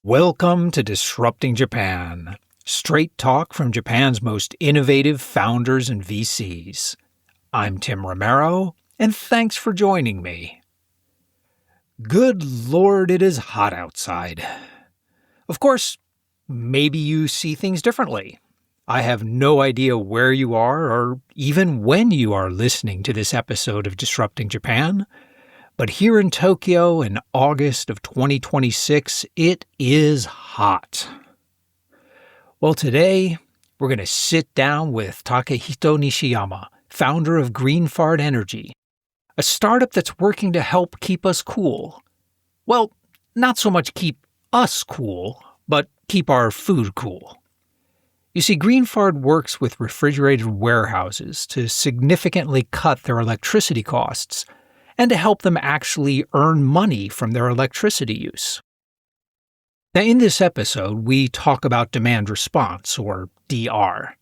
Welcome to Disrupting Japan, straight talk from Japan's most innovative founders and VCs. I'm Tim Romero, and thanks for joining me. Good Lord, it is hot outside. Of course, maybe you see things differently. I have no idea where you are or even when you are listening to this episode of Disrupting Japan, but here in Tokyo in August of 2026, it is hot. Well, today we're going to sit down with Takehito Nishiyama, founder of Greenphard Energy, a startup that's working to help keep us cool. Well, not so much keep us cool, but keep our food cool. You see, Greenphard works with refrigerated warehouses to significantly cut their electricity costs and to help them actually earn money from their electricity use. Now, in this episode, we talk about demand response, or DR.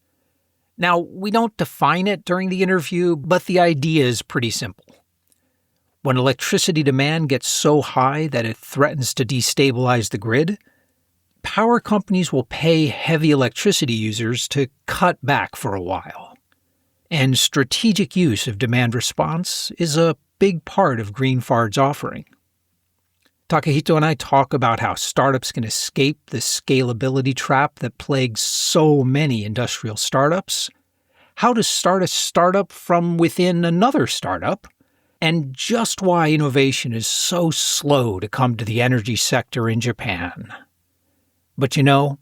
Now, we don't define it during the interview, but the idea is pretty simple. When electricity demand gets so high that it threatens to destabilize the grid, power companies will pay heavy electricity users to cut back for a while. And strategic use of demand response is a big part of Greenphard's offering. Takehito and I talk about how startups can escape the scalability trap that plagues so many industrial startups, how to start a startup from within another startup, and just why innovation is so slow to come to the energy sector in Japan. But you know,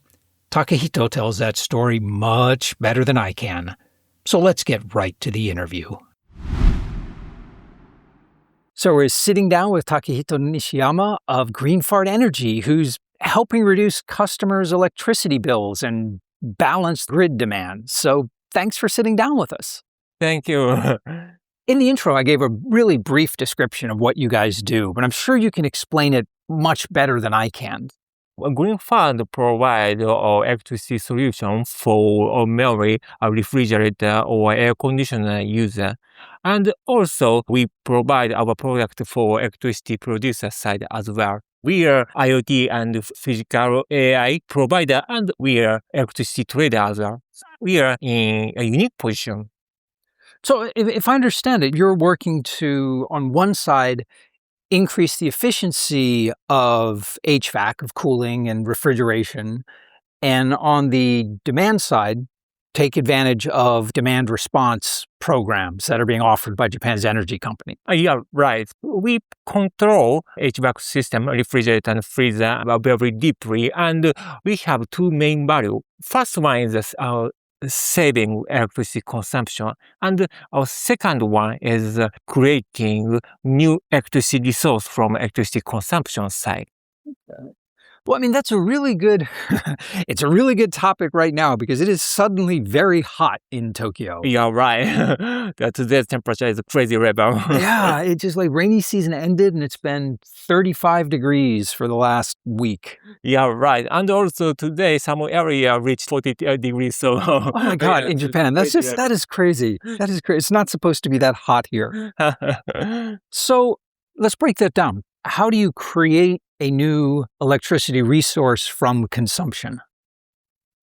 Takehito tells that story much better than I can. So let's get right to the interview. So we're sitting down with Takehito Nishiyama of Greenphard Energy, who's helping reduce customers' electricity bills and balance grid demand. So thanks for sitting down with us. Thank you. In the intro, I gave a really brief description of what you guys do, but I'm sure you can explain it much better than I can. Greenphard provides electricity solution for mainly a refrigerator or air conditioner user. And also, we provide our product for electricity producer side as well. We are IoT and physical AI provider, and we are electricity trader as well. We are in a unique position. So if I understand it, you're working to, on one side, increase the efficiency of HVAC, of cooling and refrigeration, and on the demand side, take advantage of demand response programs that are being offered by Japan's energy company. Yeah, right. We control HVAC system, refrigerator and freezer very deeply, and we have two main values. First one is saving electricity consumption, and our second one is creating new electricity resource from electricity consumption side. Okay. Well, I mean, that's a really good, it's a really good topic right now because it is suddenly very hot in Tokyo. Yeah, right. Today's temperature is crazy level. Yeah, it just like rainy season ended and it's been 35 degrees for the last week. Yeah, right. And also today some area reached 40 degrees. So oh my God, in Japan, that is crazy. That is crazy. It's not supposed to be that hot here. So let's break that down. How do you create a new electricity resource from consumption?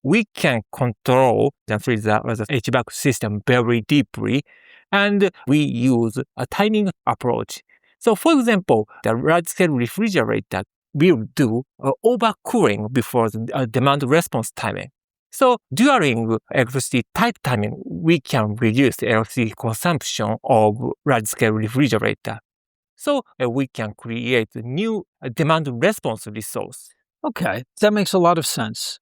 We can control the freezer or the HVAC system very deeply, and we use a timing approach. So for example, the large-scale refrigerator will do overcooling before the demand response timing. So during electricity tight timing, we can reduce the electricity consumption of large-scale refrigerator. So we can create a new demand response resource. Okay, that makes a lot of sense.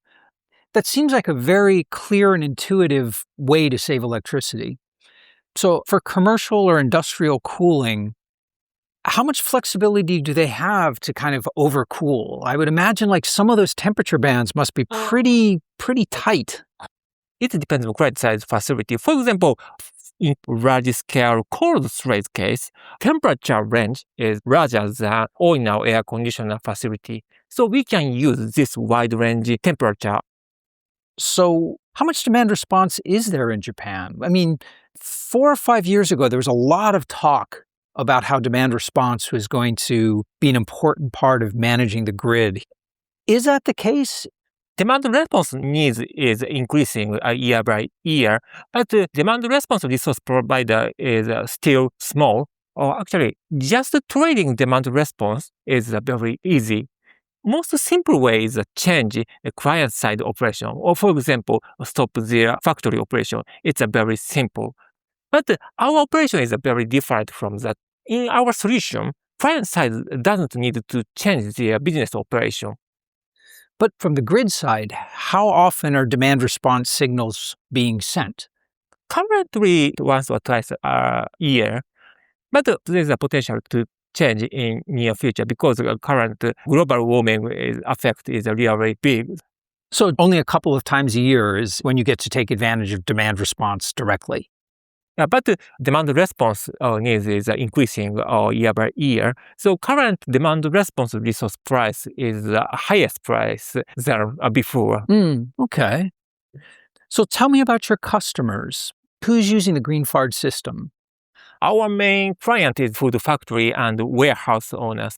That seems like a very clear and intuitive way to save electricity. So for commercial or industrial cooling, how much flexibility do they have to kind of overcool? I would imagine like some of those temperature bands must be pretty tight. It depends on grid size facility. For example, in large-scale cold storage case, temperature range is larger than ordinary air conditioner facility. So we can use this wide range temperature. So how much demand response is there in Japan? I mean, 4 or 5 years ago, there was a lot of talk about how demand response was going to be an important part of managing the grid. Is that the case? Demand response needs is increasing year by year, but the demand response resource provider is still small. Or actually, just trading demand response is very easy. Most simple way is change a client-side operation, or for example, stop their factory operation. It's a very simple. But our operation is very different from that. In our solution, client side doesn't need to change their business operation. But from the grid side, how often are demand response signals being sent? Currently, once or twice a year, but there's a potential to change in near future because the current global warming effect is really big. So only a couple of times a year is when you get to take advantage of demand response directly. Yeah, but demand response needs is increasing year by year. So current demand response resource price is the highest price than before. Okay. So tell me about your customers. Who's using the Greenphard system? Our main client is food factory and warehouse owners.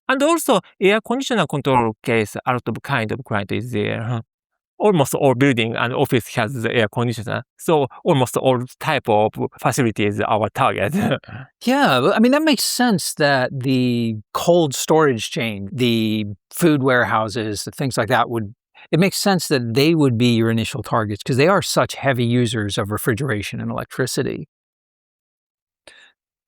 And also air conditioner control case, a lot of kind of client is there. Almost all building and office has the air conditioner. So almost all type of facilities are our target. Yeah, I mean, that makes sense that the cold storage chain, the food warehouses, things like that it makes sense that they would be your initial targets because they are such heavy users of refrigeration and electricity.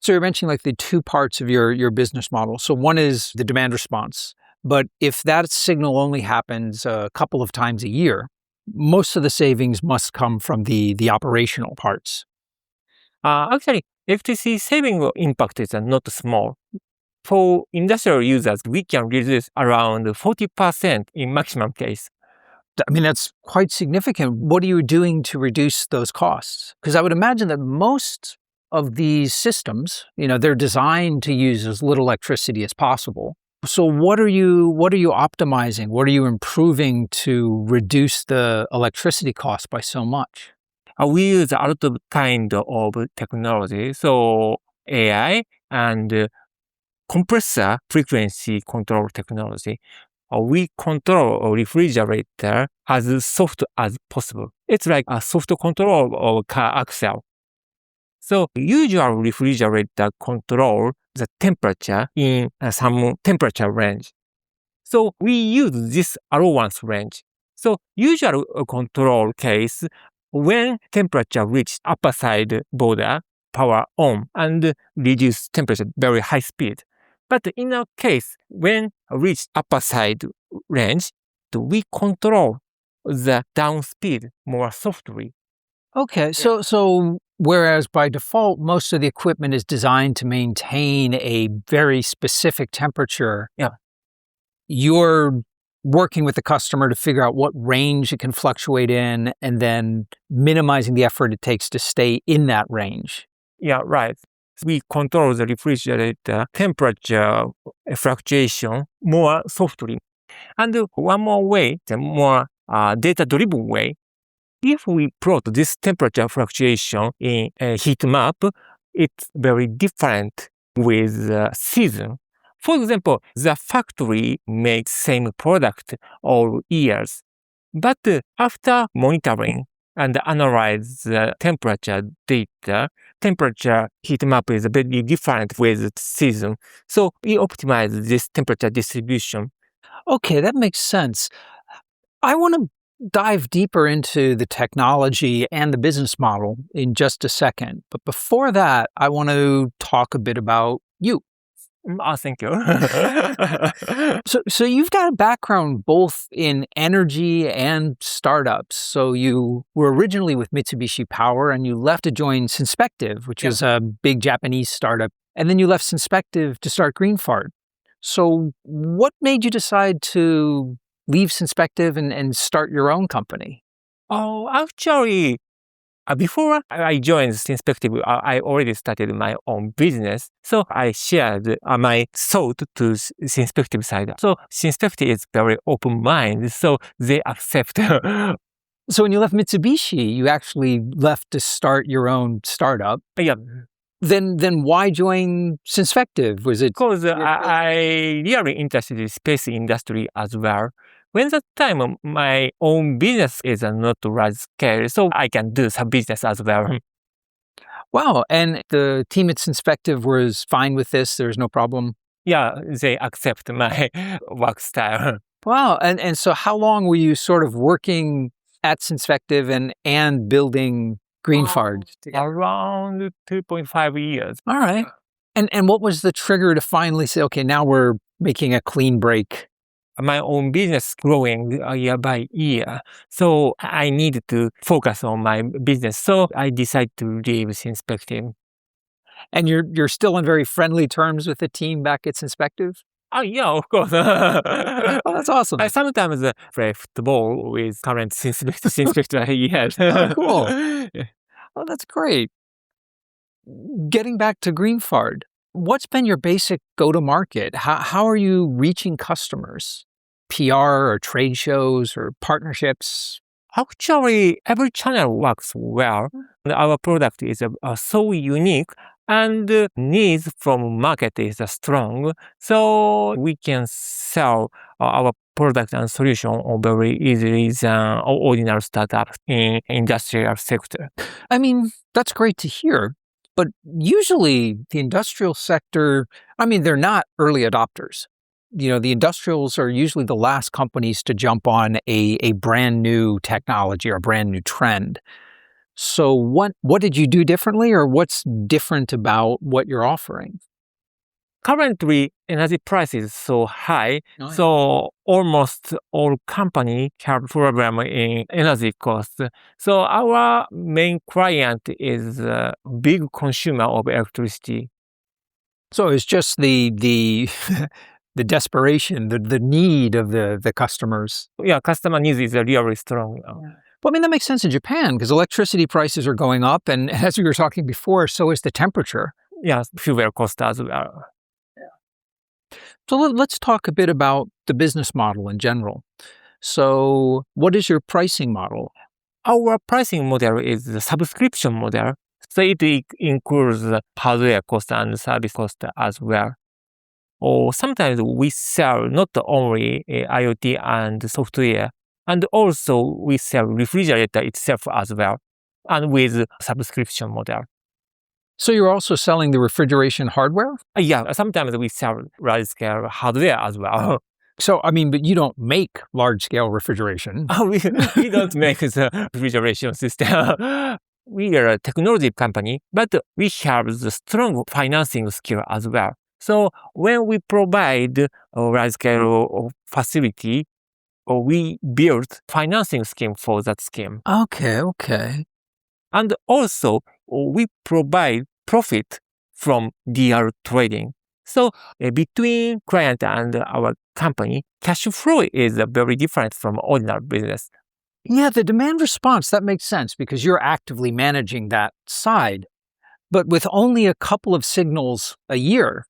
So you're mentioning like the two parts of your business model. So one is the demand response. But if that signal only happens a couple of times a year, most of the savings must come from the operational parts. Actually, FTC saving impact is not small. For industrial users, we can reduce around 40% in maximum case. I mean, that's quite significant. What are you doing to reduce those costs? Because I would imagine that most of these systems, they're designed to use as little electricity as possible. So what are you optimizing? What are you improving to reduce the electricity cost by so much? We use a lot of kind of technology, so AI and compressor frequency control technology. We control a refrigerator as soft as possible. It's like a soft control of car axle. So usual refrigerator control the temperature in some temperature range. So we use this allowance range. So usual control case, when temperature reach upper side border, power on and reduce temperature very high speed. But in our case, when reach upper side range, we control the down speed more softly. Okay, so whereas by default, most of the equipment is designed to maintain a very specific temperature, you're working with the customer to figure out what range it can fluctuate in and then minimizing the effort it takes to stay in that range. Yeah, right. We control the refrigerator temperature fluctuation more softly. And one more way, the more data-driven way, if we plot this temperature fluctuation in a heat map, it's very different with season. For example, the factory makes same product all years. But after monitoring and analyze the temperature data, temperature heat map is very different with season. So we optimize this temperature distribution. Okay, that makes sense. I want to dive deeper into the technology and the business model in just a second. But before that, I want to talk a bit about you. Thank you. So you've got a background both in energy and startups. So you were originally with Mitsubishi Power and you left to join Synspective, which is a big Japanese startup. And then you left Synspective to start Greenphard. So what made you decide to leave Synspective and start your own company? Oh, actually, before I joined Synspective, I already started my own business. So I shared my thought to Synspective side. So Synspective is very open-minded, so they accept. So when you left Mitsubishi, you actually left to start your own startup. Yeah. Then why join Synspective? Was it Because I really interested in space industry as well. When the time my own business is not large scale, so I can do some business as well. wow? And the team at Synspective was fine with this. There's no problem. Yeah, they accept my work style. Wow. And so how long were you sort of working at Synspective and building Greenphard together? Around 2.5 years. All right. And what was the trigger to finally say, okay, now we're making a clean break? My own business growing year by year. So I needed to focus on my business. So I decided to leave Synspective. And you're still on very friendly terms with the team back at Synspective? Oh, yeah, of course. Oh, that's awesome. I sometimes play football with current Synspective. Yes. Oh, cool. Oh, that's great. Getting back to Greenphard, what's been your basic go-to-market? How are you reaching customers? PR or trade shows or partnerships? Actually, every channel works well. Our product is so unique and needs from market is strong. So we can sell our product and solution very easily than ordinary startups in industrial sector. I mean, that's great to hear. But usually the industrial sector, I mean, they're not early adopters. The industrials are usually the last companies to jump on a brand new technology or a brand new trend. So what did you do differently, or what's different about what you're offering? Currently, energy price is so high, Oh, yeah. so almost all company have problem in energy cost. So our main client is a big consumer of electricity. So it's just the the desperation, the need of the customers. Yeah, customer needs is really strong. Well, I mean, that makes sense in Japan because electricity prices are going up, and as we were talking before, so is the temperature. Yeah, fuel cost as well. So let's talk a bit about the business model in general. So what is your pricing model? Our pricing model is the subscription model. So it includes the hardware cost and service cost as well. Or sometimes we sell not only IoT and software, and also we sell refrigerator itself as well, and with subscription model. So you're also selling the refrigeration hardware? Yeah, sometimes we sell large-scale hardware as well. So, I mean, but you don't make large-scale refrigeration. We don't make the refrigeration system. We are a technology company, but we have the strong financing skill as well. So when we provide a large-scale facility, we build financing scheme for that scheme. Okay. And also, we provide profit from DR trading. So between client and our company, cash flow is very different from ordinary business. Yeah, the demand response, that makes sense because you're actively managing that side. But with only a couple of signals a year,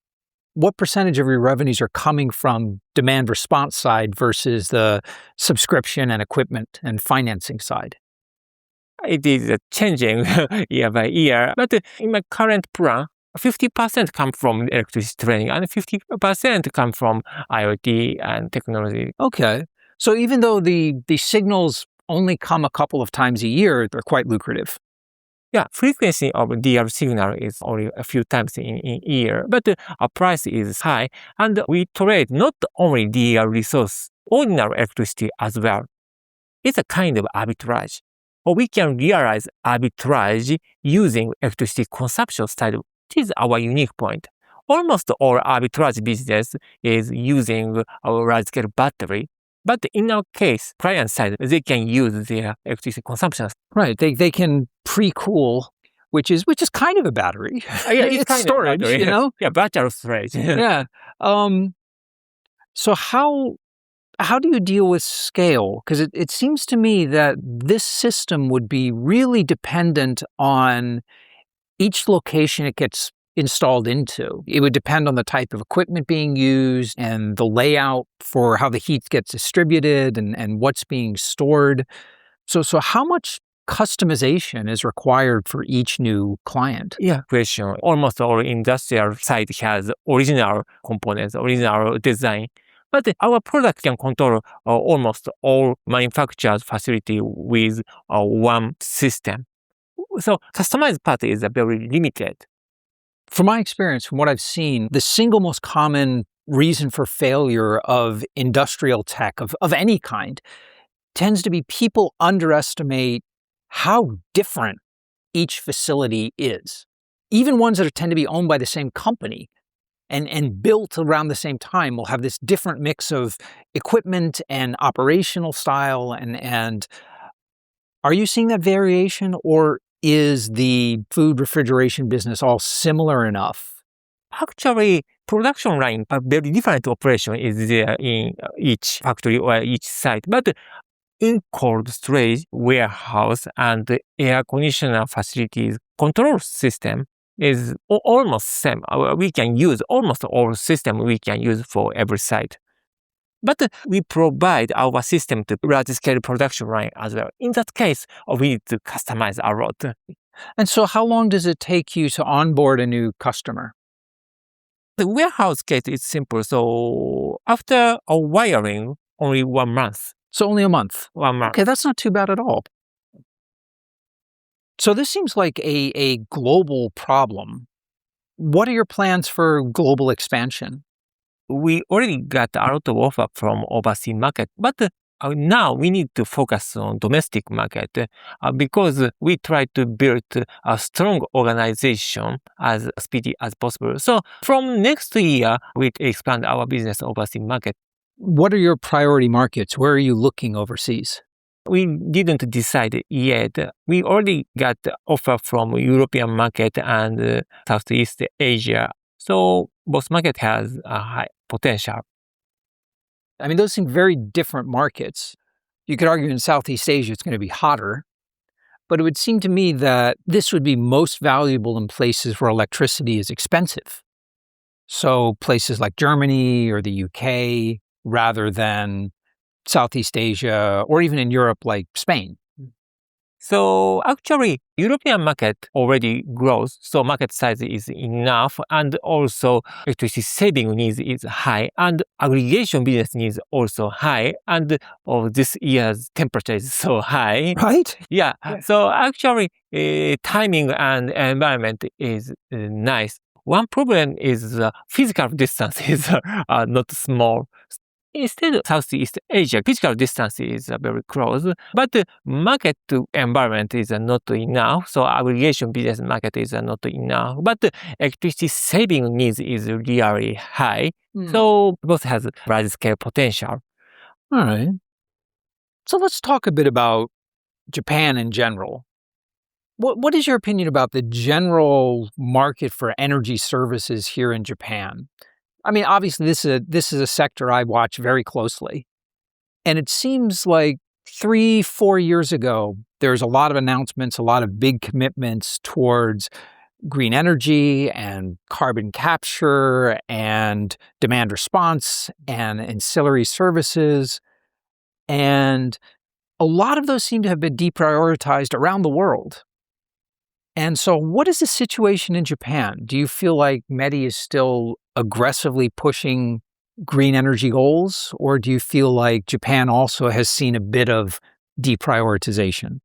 what percentage of your revenues are coming from demand response side versus the subscription and equipment and financing side? It is changing year by year, but in my current plan, 50% come from electricity trading and 50% come from IoT and technology. Okay. So even though the signals only come a couple of times a year, they're quite lucrative. Yeah, frequency of DR signal is only a few times in year, but our price is high, and we trade not only DR resource, ordinary electricity as well. It's a kind of arbitrage. Or we can realize arbitrage using electricity consumption style, which is our unique point. Almost all arbitrage business is using our large-scale battery. But in our case, client side, they can use their electricity consumption. Right. They can pre-cool, which is kind of a battery. Yeah, it's kind storage, of battery. Yeah, battery storage. Yeah. So how do you deal with scale? Because it seems to me that this system would be really dependent on each location it gets installed into. It would depend on the type of equipment being used and the layout for how the heat gets distributed and what's being stored. So how much customization is required for each new client? Yeah, question. Almost all industrial site has original components, original design. But our product can control almost all manufactured facility with one system. So customized part is very limited. From my experience, from what I've seen, the single most common reason for failure of industrial tech of any kind tends to be people underestimate how different each facility is. Even ones that tend to be owned by the same company and built around the same time will have this different mix of equipment and operational style. And are you seeing that variation, or is the food refrigeration business all similar enough? Actually, production line, a very different operation is there in each factory or each site. But in cold storage, warehouse, and air conditioner facilities, control system is almost same. We can use almost all system we can use for every site. But we provide our system to large-scale production line as well. In that case, we need to customize a lot. And so how long does it take you to onboard a new customer? The warehouse case is simple. So after a wiring, only 1 month. So only a month. 1 month. Okay, that's not too bad at all. So this seems like a global problem. What are your plans for global expansion? We already got a lot of offer from overseas market, but now we need to focus on domestic market because we try to build a strong organization as speedy as possible. So from next year, we expand our business overseas market. What are your priority markets? Where are you looking overseas? We didn't decide yet. We already got offer from European market and Southeast Asia. So both market has a high potential. I mean, those seem very different markets. You could argue in Southeast Asia it's going to be hotter, but it would seem to me that this would be most valuable in places where electricity is expensive. So places like Germany or the UK, rather than Southeast Asia or even in Europe like Spain. So actually, European market already grows, so market size is enough, and also electricity saving needs is high, and aggregation business needs also high, and this year's temperature is so high. Right? Yeah. So actually, timing and environment is nice. One problem is physical distance is not small. Instead of Southeast Asia, physical distance is very close, but the market environment is not enough, so aggregation business market is not enough, but the electricity saving needs is really high, so both has large scale potential. All right. So let's talk a bit about Japan in general. What is your opinion about the general market for energy services here in Japan? I mean, obviously, this is a sector I watch very closely. And it seems like 3-4 years ago, there's a lot of announcements, a lot of big commitments towards green energy and carbon capture and demand response and ancillary services. And a lot of those seem to have been deprioritized around the world. And so what is the situation in Japan? Do you feel like METI is still aggressively pushing green energy goals, or do you feel like Japan also has seen a bit of deprioritization?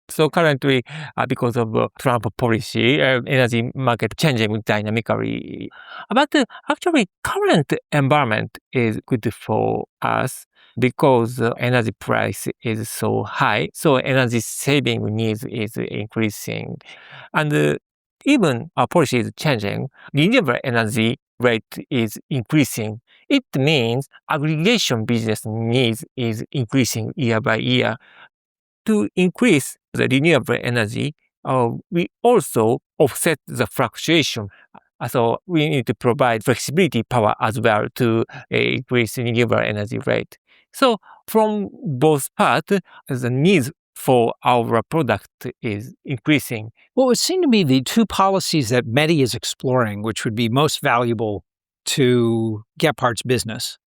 So currently, because of Trump policy, energy market changing dynamically. But actually, current environment is good for us because energy price is so high. So energy saving needs is increasing. And even our policy is changing, renewable energy rate is increasing. It means aggregation business needs is increasing year by year. To increase the renewable energy, we also offset the fluctuation. So we need to provide flexibility power as well to increase renewable energy rate. So from both parts, the needs for our product is increasing. Well, it would seem to me the two policies that METI is exploring, which would be most valuable to Gephardt's business,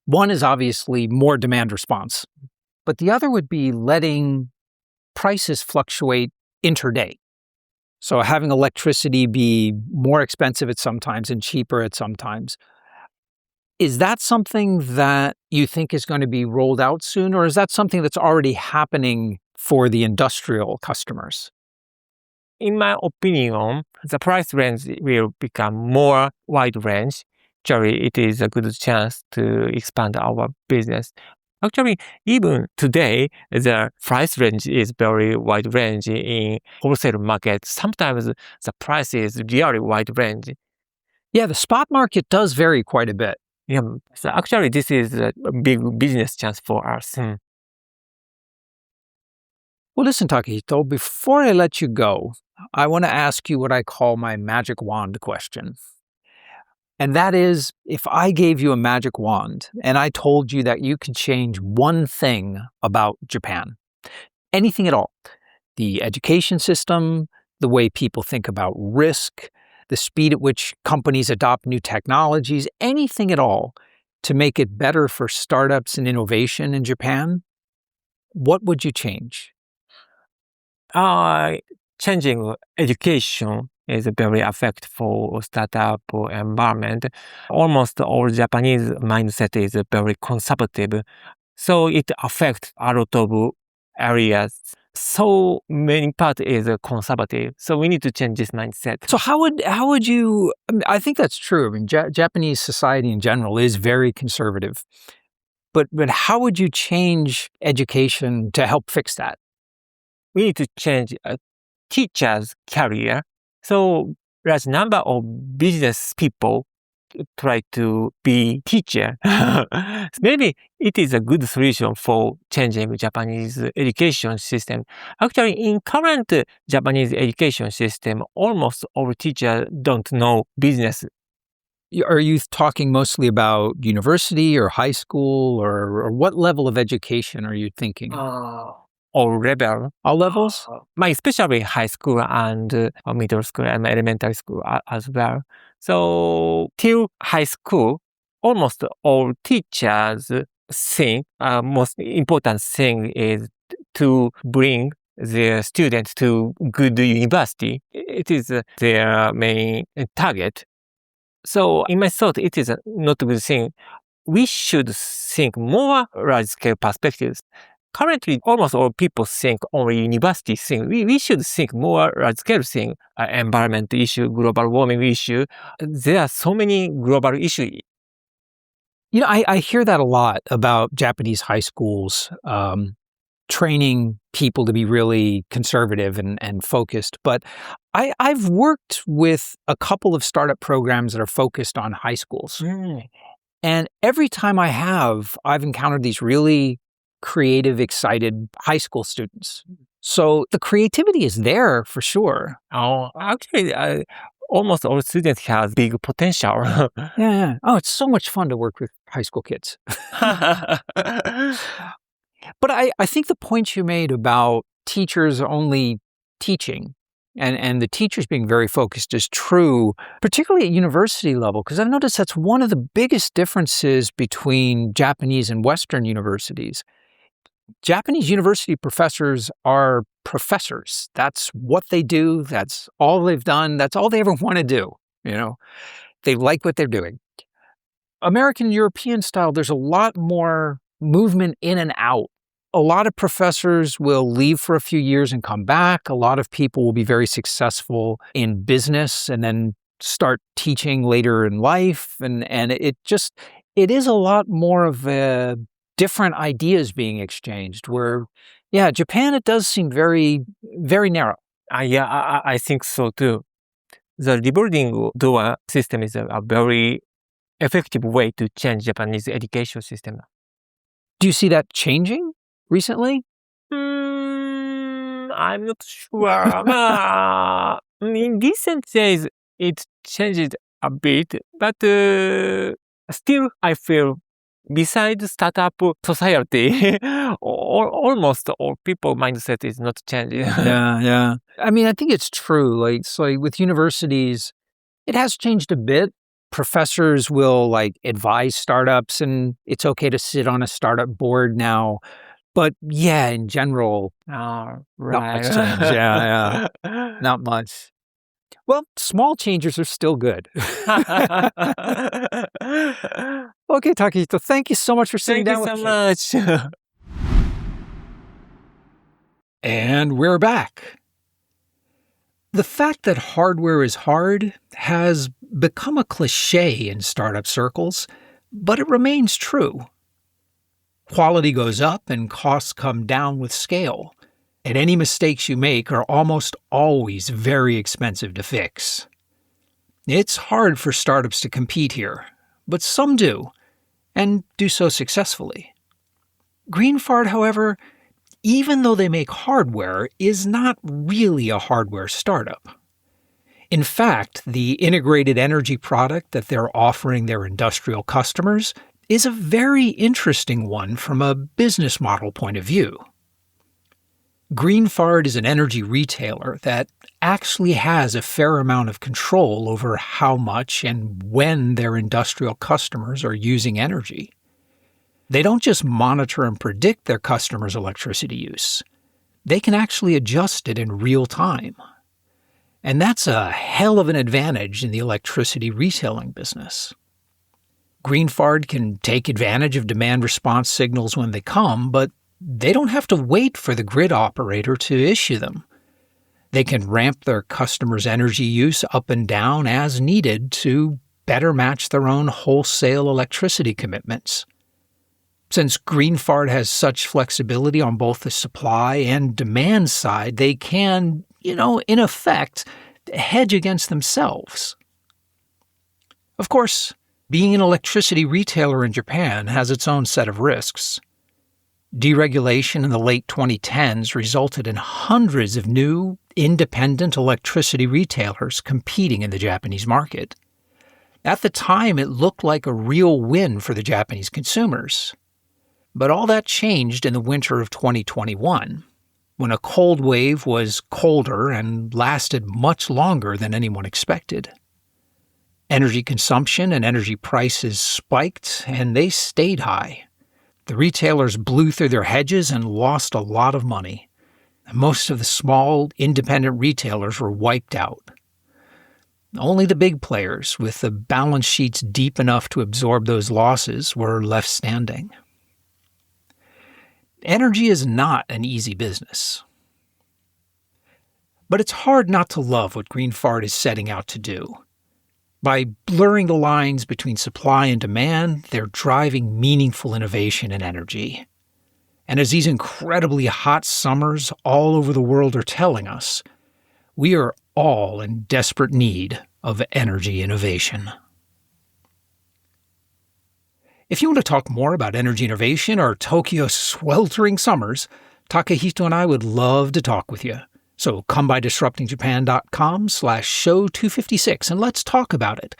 one is obviously more demand response, but the other would be letting prices fluctuate interday. So having electricity be more expensive at some times and cheaper at some times. Is that something that you think is going to be rolled out soon, or is that something that's already happening for the industrial customers? In my opinion, the price range will become more wide range. Actually, it is a good chance to expand our business. Actually, even today, the price range is very wide range in wholesale market. Sometimes the price is really wide range. Yeah, the spot market does vary quite a bit. Yeah, so actually, this is a big business chance for us. Well, listen, Takehito, before I let you go, I want to ask you what I call my magic wand question. And that is, if I gave you a magic wand and I told you that you could change one thing about Japan, anything at all, the education system, the way people think about risk, the speed at which companies adopt new technologies, anything at all to make it better for startups and innovation in Japan, what would you change? Changing education is very affect for startup environment. Almost all Japanese mindset is very conservative, so it affects a lot of areas. So many part is conservative, so we need to change this mindset. So how would you? I think that's true. I mean, Japanese society in general is very conservative, but how would you change education to help fix that? We need to change a teacher's career. So large number of business people try to be teacher. Maybe it is a good solution for changing Japanese education system. Actually, in current Japanese education system, almost all teachers don't know business. Are you talking mostly about university or high school, or what level of education are you thinking? All level. All levels? Especially high school and middle school and elementary school as well. So till high school, almost all teachers think most important thing is to bring their students to good university. It is their main target. So in my thought, it is not a good thing. We should think more large-scale perspectives. Currently, almost all people think only university thing. We should think more large-scale thing, environment issue, global warming issue. There are so many global issues. You know, I hear that a lot about Japanese high schools training people to be really conservative and focused. But I've worked with a couple of startup programs that are focused on high schools. And every time I've encountered these really creative, excited high school students. So the creativity is there for sure. Actually, almost all students have big potential. Yeah. Oh, it's so much fun to work with high school kids. But I think the point you made about teachers only teaching and the teachers being very focused is true, particularly at university level, because I've noticed that's one of the biggest differences between Japanese and Western universities. Japanese university professors are professors. That's what they do. That's all they've done. That's all they ever want to do. You know, they like what they're doing. American European style, there's a lot more movement in and out. A lot of professors will leave for a few years and come back. A lot of people will be very successful in business and then start teaching later in life. And it is a lot more of a different ideas being exchanged where, yeah, Japan, it does seem very, very narrow. I think so too. The revolving door system is a very effective way to change Japanese education system. Do you see that changing recently? I'm not sure. In recent days, it changed a bit, but still I feel besides startup society, almost all people mindset is not changing. Yeah. I mean, I think it's true. Like, so with universities, it has changed a bit. Professors will advise startups, and it's okay to sit on a startup board now. But yeah, in general, Oh, not right. much change. Yeah. Not much. Well, small changes are still good. Okay, Takehito, thank you so much for sitting Thank you down so with me. much. And we're back. The fact that hardware is hard has become a cliche in startup circles, but it remains true. Quality goes up and costs come down with scale, and any mistakes you make are almost always very expensive to fix. It's hard for startups to compete here, but some do, and do so successfully. Greenphard, however, even though they make hardware, is not really a hardware startup. In fact, the integrated energy product that they're offering their industrial customers is a very interesting one from a business model point of view. Greenphard is an energy retailer that actually has a fair amount of control over how much and when their industrial customers are using energy. They don't just monitor and predict their customers' electricity use. They can actually adjust it in real time. And that's a hell of an advantage in the electricity retailing business. Greenphard can take advantage of demand response signals when they come, but they don't have to wait for the grid operator to issue them. They can ramp their customers' energy use up and down as needed to better match their own wholesale electricity commitments. Since Greenphard has such flexibility on both the supply and demand side, they can, in effect, hedge against themselves. Of course, being an electricity retailer in Japan has its own set of risks. Deregulation in the late 2010s resulted in hundreds of new, independent electricity retailers competing in the Japanese market. At the time, it looked like a real win for the Japanese consumers. But all that changed in the winter of 2021, when a cold wave was colder and lasted much longer than anyone expected. Energy consumption and energy prices spiked, and they stayed high. The retailers blew through their hedges and lost a lot of money. Most of the small, independent retailers were wiped out. Only the big players, with the balance sheets deep enough to absorb those losses, were left standing. Energy is not an easy business. But it's hard not to love what Greenphard is setting out to do. By blurring the lines between supply and demand, they're driving meaningful innovation in energy. And as these incredibly hot summers all over the world are telling us, we are all in desperate need of energy innovation. If you want to talk more about energy innovation or Tokyo's sweltering summers, Takehito and I would love to talk with you. So come by disruptingjapan.com/show256 and let's talk about it.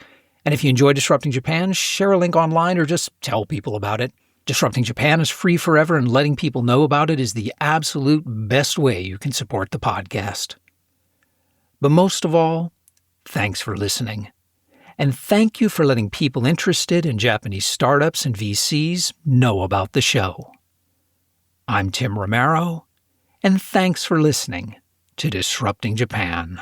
And if you enjoy Disrupting Japan, share a link online or just tell people about it. Disrupting Japan is free forever, and letting people know about it is the absolute best way you can support the podcast. But most of all, thanks for listening. And thank you for letting people interested in Japanese startups and VCs know about the show. I'm Tim Romero, and thanks for listening to Disrupting Japan.